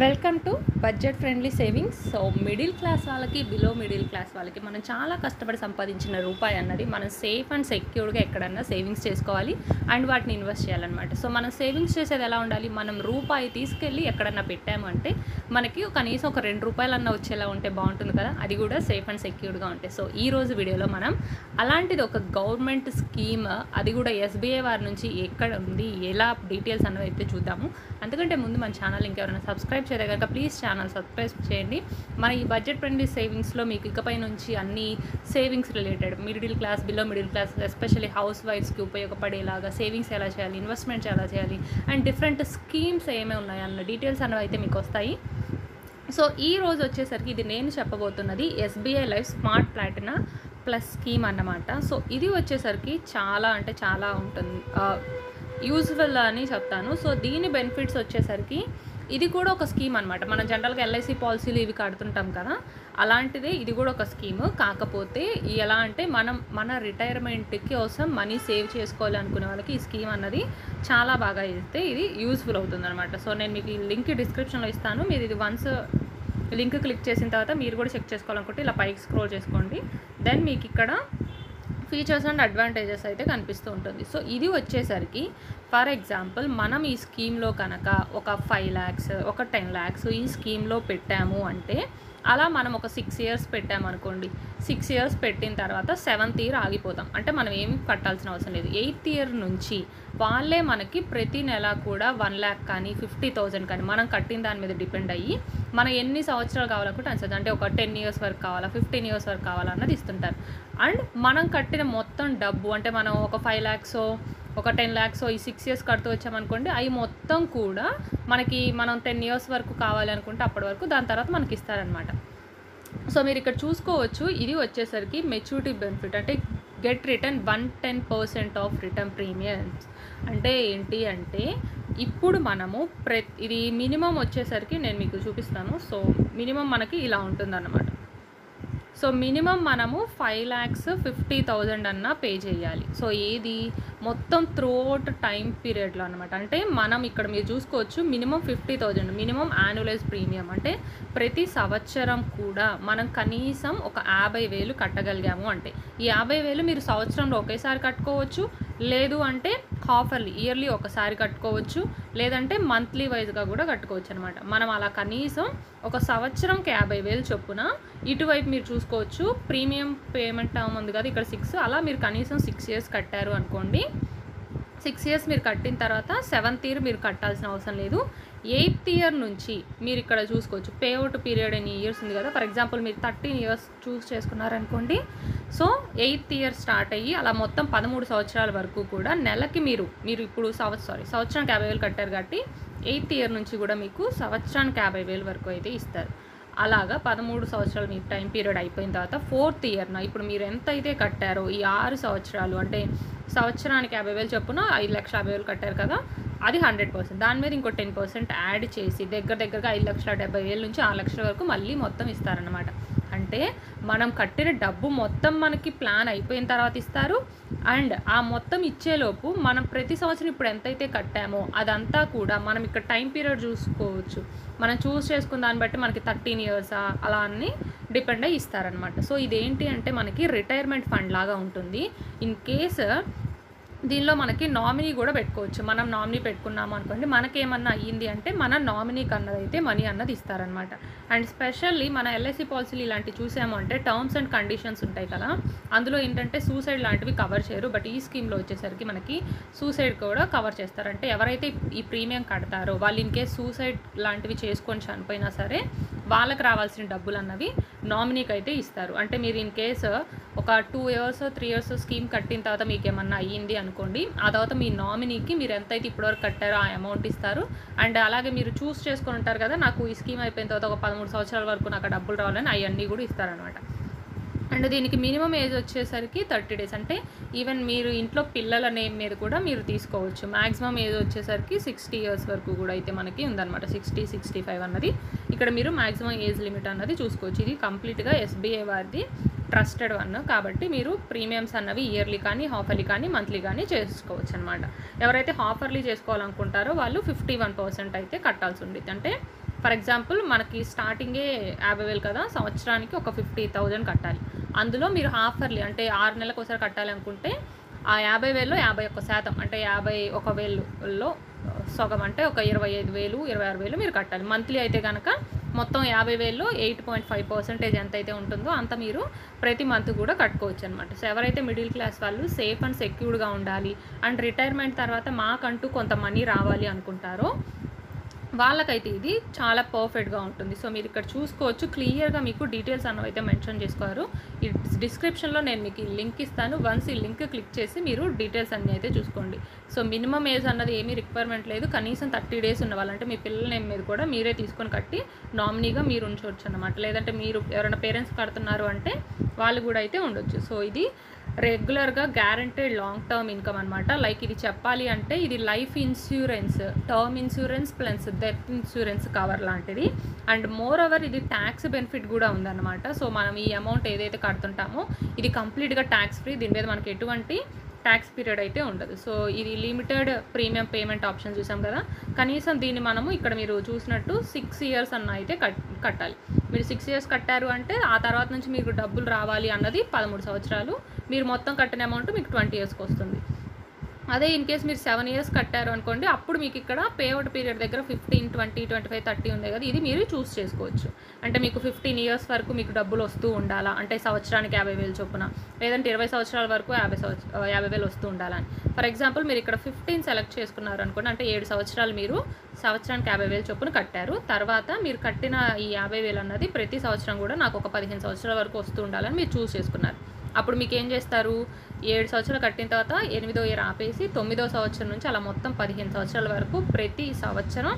Welcome to budget friendly savings. So middle class వాళ్ళకి, below middle class వాళ్ళకి మనం చాలా కష్టపడి సంపాదించిన రూపాయి అన్నది మనం సేఫ్ అండ్ సెక్యూర్గా ఎక్కడన్నా సేవింగ్స్ చేసుకోవాలి అండ్ వాటిని ఇన్వెస్ట్ చేయాలన్నమాట. సో మనం సేవింగ్స్ చేసేది ఎలా ఉండాలి? మనం రూపాయి తీసుకెళ్ళి ఎక్కడన్నా పెట్టాము అంటే మనకి కనీసం ఒక ₹2 వచ్చేలా ఉంటే బాగుంటుంది కదా, అది కూడా సేఫ్ అండ్ సెక్యూర్డ్గా ఉంటాయి. సో ఈ రోజు వీడియోలో మనం అలాంటిది ఒక గవర్నమెంట్ స్కీమ్, అది కూడా ఎస్బీఐ వారి నుంచి ఎక్కడ ఉంది, ఎలా డీటెయిల్స్ అన్నది అయితే చూద్దాము. అందుకంటే ముందు మన ఛానల్ ఇంకెవరైనా సబ్స్క్రైబ్ చేయదే కనుక ప్లీజ్ ఛానల్ సబ్స్క్రైబ్ చేయండి. మన ఈ బడ్జెట్ ఫ్రెండ్లీ సేవింగ్స్లో మీకు ఇకపై నుంచి అన్ని savings related, middle class, below middle class, especially house వైఫ్స్కి ఉపయోగపడేలాగా సేవింగ్స్ ఎలా చేయాలి, ఇన్వెస్ట్మెంట్స్ ఎలా చేయాలి అండ్ డిఫరెంట్ స్కీమ్స్ ఏమేమి ఉన్నాయి అన్న డీటెయిల్స్ అన్నవి అయితే మీకు వస్తాయి. సో ఈ రోజు వచ్చేసరికి ఇది నేను చెప్పబోతున్నది SBI life smart platina plus scheme అన్నమాట. సో ఇది వచ్చేసరికి చాలా అంటే చాలా ఉంటుంది, యూజ్ఫుల్ అని చెప్తాను. సో దీని బెనిఫిట్స్ వచ్చేసరికి ఇది కూడా ఒక స్కీమ్ అనమాట. మనం జనరల్గా ఎల్ఐసి పాలసీలు ఇవి కడుతుంటాం కదా, అలాంటిదే ఇది కూడా ఒక స్కీము. కాకపోతే ఎలా అంటే మన రిటైర్మెంట్ కోసం మనీ సేవ్ చేసుకోవాలి అనుకునే వాళ్ళకి ఈ స్కీమ్ అన్నది చాలా బాగా ఇస్తే ఇది యూజ్ఫుల్ అవుతుంది అనమాట. సో నేను మీకు ఈ లింక్ డిస్క్రిప్షన్లో ఇస్తాను. మీరు ఇది వన్స్ లింక్ క్లిక్ చేసిన తర్వాత మీరు కూడా చెక్ చేసుకోవాలనుకుంటే ఇలా పైకి స్క్రోల్ చేసుకోండి. దెన్ మీకు ఇక్కడ ఫీచర్స్ అండ్ అడ్వాంటేజెస్ అయితే కనిపిస్తూ ఉంటుంది. సో ఇది వచ్చేసరికి ఫర్ ఎగ్జాంపుల్ మనం ఈ స్కీమ్లో కనుక ఒక 5 lakhs, ఒక 10 lakhs ఈ స్కీమ్లో పెట్టాము అంటే, అలా మనం ఒక 6 years పెట్టామనుకోండి, 6 years పెట్టిన తర్వాత 7th year ఆగిపోతాం. అంటే మనం ఏమి కట్టాల్సిన అవసరం లేదు. 8th year నుంచి వాళ్ళే మనకి ప్రతి నెల కూడా 1 lakh కానీ 50,000 కానీ మనం కట్టిన దాని మీద డిపెండ్ అయ్యి మనం ఎన్ని సంవత్సరాలు కావాలనుకుంటే అనిస్తుంది, అంటే ఒక 10 years వరకు కావాలా, 15 years వరకు కావాలన్నది ఇస్తుంటారు. అండ్ మనం కట్టిన మొత్తం డబ్బు, అంటే మనం ఒక 5 lakhs, ఒక 10 lakhs ఈ 6 years కడుతూ వచ్చామనుకోండి, అవి మొత్తం కూడా మనకి మనం 10 years వరకు కావాలి అనుకుంటే అప్పటి వరకు, దాని తర్వాత మనకి ఇస్తారనమాట. సో మీరు ఇక్కడ చూసుకోవచ్చు, ఇది వచ్చేసరికి మెచ్యూరిటీ బెనిఫిట్, అంటే get return 110% of return premiums. అంటే ఏంటి అంటే ఇప్పుడు మనము ఇది మినిమం వచ్చేసరికి నేను మీకు చూపిస్తాను. సో మినిమం మనకి ఇలా ఉంటుందన్నమాట. సో మినిమం మనము 5,50,000 అన్నా పే చేయాలి. సో ఏది మొత్తం త్రూఅవుట్ టైం పీరియడ్లో అనమాట. అంటే మనం ఇక్కడ మీరు చూసుకోవచ్చు, మినిమం 50,000 మినిమం యాన్యువలైజ్ ప్రీమియం, అంటే ప్రతి సంవత్సరం కూడా మనం కనీసం ఒక 50,000 కట్టగలిగాము అంటే, ఈ 50,000 మీరు సంవత్సరంలో ఒకేసారి కట్టుకోవచ్చు, లేదు అంటే ఇయర్లీ ఒకసారి కట్టుకోవచ్చు, లేదంటే మంత్లీ వైజ్గా కూడా కట్టుకోవచ్చు అనమాట. మనం అలా కనీసం ఒక సంవత్సరంకి 50,000 చొప్పున, ఇటువైపు మీరు చూసుకోవచ్చు ప్రీమియం పేమెంట్ టర్మ్ ఉంది కదా ఇక్కడ 6, అలా మీరు కనీసం 6 years కట్టారు అనుకోండి. 6 years మీరు కట్టిన తర్వాత 7th year మీరు కట్టాల్సిన అవసరం లేదు. 8th year నుంచి మీరు ఇక్కడ చూసుకోవచ్చు పేఅవుట్ పీరియడ్ ఎన్ని ఇయర్స్ ఉంది కదా. ఫర్ ఎగ్జాంపుల్ మీరు 13 years చూస్ చేసుకున్నారనుకోండి. సో 8th year స్టార్ట్ అయ్యి అలా మొత్తం 13 సంవత్సరాల వరకు కూడా నెలకి మీరు ఇప్పుడు సంవత్సరానికి 50,000 కట్టారు కాబట్టి 8th year నుంచి కూడా మీకు సంవత్సరానికి 50,000 వరకు అయితే ఇస్తారు. అలాగా 13 సంవత్సరాలు మీ టైం పీరియడ్ అయిపోయిన తర్వాత 4th year ఇప్పుడు మీరు ఎంత అయితే కట్టారో ఈ 6 సంవత్సరాలు, అంటే సంవత్సరానికి 50,000 చొప్పున 5,50,000 కట్టారు కదా, అది 100%. దాని మీద ఇంకో 10% యాడ్ చేసి దగ్గరగా 5,70,000 నుంచి 6 లక్షల వరకు మళ్ళీ మొత్తం ఇస్తారనమాట. అంటే మనం కట్టిన డబ్బు మొత్తం మనకి ప్లాన్ అయిపోయిన తర్వాత ఇస్తారు. అండ్ ఆ మొత్తం ఇచ్చేలోపు మనం ప్రతి సంవత్సరం ఇప్పుడు ఎంతైతే కట్టామో అదంతా కూడా మనం ఇక్కడ టైం పీరియడ్ చూసుకోవచ్చు. మనం చూస్ చేసుకున్న దాన్ని బట్టి మనకి 13 years అలా అన్ని డిపెండ్ అయ్యి ఇస్తారనమాట. సో ఇదేంటి అంటే మనకి రిటైర్మెంట్ ఫండ్ లాగా ఉంటుంది. ఇన్ కేసు దీనిలో మనకి నామినీ కూడా పెట్టుకోవచ్చు. మనం నామినీ పెట్టుకున్నాము అనుకోండి, మనకేమన్నా అయ్యింది అంటే మన నామినీకి అన్నది అయితే మనీ అన్నది ఇస్తారనమాట. అండ్ స్పెషల్లీ మన ఎల్ఐసి పాలసీలు ఇలాంటివి చూసాము అంటే టర్మ్స్ అండ్ కండిషన్స్ ఉంటాయి కదా, అందులో ఏంటంటే సూసైడ్ లాంటివి కవర్ చేయరు. బట్ ఈ స్కీమ్లో వచ్చేసరికి మనకి సూసైడ్ కూడా కవర్ చేస్తారు. అంటే ఎవరైతే ఈ ప్రీమియం కడతారో వాళ్ళు ఇన్ కేస్ సూసైడ్ లాంటివి చేసుకొని చనిపోయినా సరే వాళ్ళకి రావాల్సిన డబ్బులు అన్నవి నామినీకి అయితే ఇస్తారు. అంటే మీరు ఇన్ కేసు ఒక 2 years 3 years స్కీమ్ కట్టిన తర్వాత మీకు ఏమన్నా అయ్యింది అనుకోండి, ఆ తర్వాత మీ నామినీకి మీరు ఎంతైతే ఇప్పటివరకు కట్టారో ఆ అమౌంట్ ఇస్తారు. అండ్ అలాగే మీరు చూస్ చేసుకొని ఉంటారు కదా, నాకు ఈ స్కీమ్ అయిపోయిన తర్వాత ఒక 13 సంవత్సరాల వరకు నాకు డబ్బులు రావాలని, అవన్నీ కూడా ఇస్తారనమాట. అండ్ దీనికి మినిమం ఏజ్ వచ్చేసరికి 30 days. అంటే ఈవెన్ మీరు ఇంట్లో పిల్లల నేమ్ మీద కూడా మీరు తీసుకోవచ్చు. మ్యాక్సిమం ఏజ్ వచ్చేసరికి 60 years వరకు కూడా అయితే మనకి ఉందన్నమాట. 60-65 అన్నది ఇక్కడ మీరు మ్యాక్సిమం ఏజ్ లిమిట్ అన్నది చూసుకోవచ్చు. ఇది కంప్లీట్గా ఎస్బీఐ వారిది ట్రస్టెడ్ వన్ కాబట్టి మీరు ప్రీమియమ్స్ అన్నవి ఇయర్లీ కానీ, హాఫర్లీ కానీ, మంత్లీ కానీ చేసుకోవచ్చు అనమాట. ఎవరైతే హాఫర్లీ చేసుకోవాలనుకుంటారో వాళ్ళు 51% అయితే కట్టాల్సి ఉండిద్ది. అంటే ఫర్ ఎగ్జాంపుల్ మనకి స్టార్టింగే 50,000 కదా, సంవత్సరానికి ఒక 50,000 కట్టాలి. అందులో మీరు హాఫ్ ఇయర్లీ అంటే 6 నెలలకు ఒకసారి కట్టాలి అనుకుంటే ఆ 50,000లో 51% అంటే 51,000లో సగం అంటే ఒక 25,000 26,000 మీరు కట్టాలి. మంత్లీ అయితే కనుక మొత్తం 50,000లో 8.5% ఎంతైతే ఉంటుందో అంత మీరు ప్రతి మంత్ కూడా కట్టుకోవచ్చు అనమాట. సో ఎవరైతే మిడిల్ క్లాస్ వాళ్ళు సేఫ్ అండ్ సెక్యూర్డ్గా ఉండాలి అండ్ రిటైర్మెంట్ తర్వాత మాకంటూ కొంత మనీ రావాలి అనుకుంటారో వాళ్ళకైతే ఇది చాలా పర్ఫెక్ట్గా ఉంటుంది. సో మీరు ఇక్కడ చూసుకోవచ్చు, క్లియర్గా మీకు డీటెయిల్స్ అన్నవి అయితే మెన్షన్ చేసుకోరు. ఈ డిస్క్రిప్షన్లో నేను మీకు ఈ లింక్ ఇస్తాను. వన్స్ ఈ లింక్ క్లిక్ చేసి మీరు డీటెయిల్స్ అన్నీ అయితే చూసుకోండి. సో మినిమం ఏజ్ అన్నది ఏమీ రిక్వైర్మెంట్ లేదు. కనీసం 30 డేస్ ఉన్న వాళ్ళంటే మీ పిల్లల నేమ్ మీద కూడా మీరే తీసుకొని కట్టి నామినీగా మీరు ఉంచవచ్చు అనమాట. లేదంటే మీరు ఎవరైనా పేరెంట్స్ కడుతున్నారు అంటే వాళ్ళు కూడా అయితే ఉండొచ్చు. సో ఇది రెగ్యులర్గా గ్యారంటీడ్ లాంగ్ టర్మ్ ఇన్కమ్ అనమాట. లైక్ ఇది చెప్పాలి అంటే ఇది life insurance, term insurance plus death insurance cover లాంటిది. అండ్ మోర్ ఓవర్ ఇది ట్యాక్స్ బెనిఫిట్ కూడా ఉందన్నమాట. సో మనం ఈ అమౌంట్ ఏదైతే కడుతుంటామో ఇది కంప్లీట్గా ట్యాక్స్ ఫ్రీ. దీని మీద మనకి ఎటువంటి ట్యాక్స్ పీరియడ్ అయితే ఉండదు. సో ఇది లిమిటెడ్ ప్రీమియం పేమెంట్ ఆప్షన్ చూసాం కదా, కనీసం దీన్ని మనము ఇక్కడ మీరు చూసినట్టు 6 ఇయర్స్ అన్న అయితే కట్టాలి. మీరు 6 ఇయర్స్ కట్టారు అంటే ఆ తర్వాత నుంచి మీకు డబ్బులు రావాలి అన్నది 13 సంవత్సరాలు. మీరు మొత్తం కట్టిన అమౌంట్ మీకు 20 ఇయర్స్కి వస్తుంది. అదే ఇన్ కేస్ మీరు 7 ఇయర్స్ కట్టారు అనుకోండి, అప్పుడు మీకు ఇక్కడ పేఅవుట్ పీరియడ్ దగ్గర 15, 20, 25, 30 ఉంది కదా, ఇది మీరు చూస్ చేసుకోవచ్చు. అంటే మీకు 15 ఇయర్స్ వరకు మీకు డబ్బులు వస్తూ ఉండాలా అంటే సంవత్సరానికి 50,000 చొప్పున, లేదంటే 20 సంవత్సరాల వరకు 50,000 వస్తూ ఉండాలని. ఫర్ ఎగ్జాంపుల్ మీరు ఇక్కడ 15 సెలెక్ట్ చేసుకున్నారు అనుకోండి, అంటే 7 సంవత్సరాలు మీరు సంవత్సరానికి 50,000 చొప్పున కట్టారు. తర్వాత మీరు కట్టిన ఈ 50,000 అన్నది ప్రతి సంవత్సరం కూడా నాకు ఒక 15 సంవత్సరాల వరకు వస్తూ ఉండాలని మీరు చూస్ చేసుకున్నారు. అప్పుడు మీకు ఏం చేస్తారు, 7 సంవత్సరాలు కట్టిన తర్వాత 8వ ఇయర్ ఆపేసి 9వ సంవత్సరం నుంచి అలా మొత్తం 15 సంవత్సరాల వరకు ప్రతి సంవత్సరం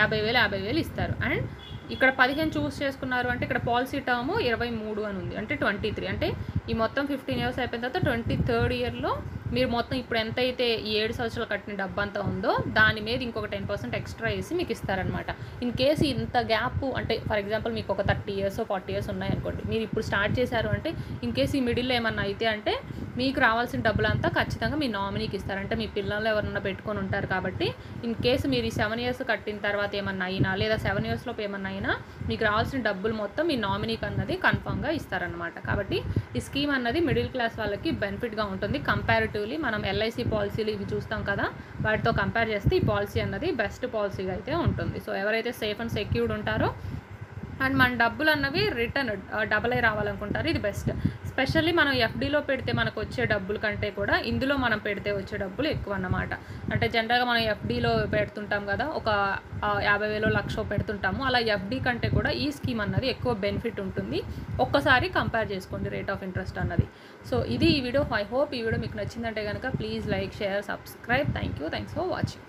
50,000 ఇస్తారు. అండ్ ఇక్కడ 15 చూస్ చేసుకున్నారు అంటే ఇక్కడ పాలసీ టర్మ్ 23 అని ఉంది, అంటే 23. అంటే ఈ మొత్తం 15 ఇయర్స్ అయిపోయిన తర్వాత 23rd ఇయర్లో మీరు మొత్తం ఇప్పుడు ఎంతైతే ఈ 7 సంవత్సరాలు కట్టిన డబ్బు అంతా ఉందో దాని మీద ఇంకొక 10% ఎక్స్ట్రా వేసి మీకు ఇస్తారనమాట. ఇన్ కేసు ఇంత గ్యాప్ అంటే ఫర్ ఎగ్జాంపుల్ మీకు ఒక 30 ఇయర్స్ 40 ఇయర్స్ ఉన్నాయనుకోండి, మీరు ఇప్పుడు స్టార్ట్ చేశారు అంటే ఇన్ కేసు ఈ మిడిల్లో ఏమన్నా అయితే అంటే మీకు రావాల్సిన డబ్బులంతా ఖచ్చితంగా మీ నామినీకి ఇస్తారంటే మీ పిల్లలు ఎవరన్నా పెట్టుకొని ఉంటారు కాబట్టి ఇన్ కేసు మీరు ఈ 7 ఇయర్స్ కట్టిన తర్వాత ఏమన్నా అయినా లేదా 7 ఇయర్స్ లోపు ఏమన్నా అయినా మీకు రావాల్సిన డబ్బులు మొత్తం మీ నామినీకి అన్నది కన్ఫర్మ్గా ఇస్తారనమాట. కాబట్టి ఈ స్కీమ్ అన్నది మిడిల్ క్లాస్ వాళ్ళకి బెనిఫిట్గా ఉంటుంది. కంపారిటివ్లీ మనం ఎల్ఐసి పాలసీలు ఇవి చూస్తాం కదా, వాటితో కంపేర్ చేస్తే ఈ పాలసీ అన్నది బెస్ట్ పాలసీగా అయితే ఉంటుంది. సో ఎవరైతే సేఫ్ అండ్ సెక్యూర్డ్ ఉంటారో అండ్ మన డబ్బులు అన్నవి రిటర్న్ డబల్ అయి రావాలనుకుంటారు, ఇది బెస్ట్. స్పెషల్లీ మనం ఎఫ్డీలో పెడితే మనకు వచ్చే డబ్బుల కంటే కూడా ఇందులో మనం పెడితే వచ్చే డబ్బులు ఎక్కువ అన్నమాట. అంటే జనరల్గా మనం ఎఫ్డీలో పెడుతుంటాం కదా, ఒక 50,000 1,00,000 పెడుతుంటాము, అలా ఎఫ్డీ కంటే కూడా ఈ స్కీమ్ అన్నది ఎక్కువ బెనిఫిట్ ఉంటుంది. ఒక్కసారి కంపేర్ చేసుకోండి రేట్ ఆఫ్ ఇంట్రెస్ట్ అన్నది. సో ఇది ఈ వీడియో. ఐ హోప్ ఈ వీడియో మీకు నచ్చిందంటే కనుక please like, share, subscribe. Thanks for watching.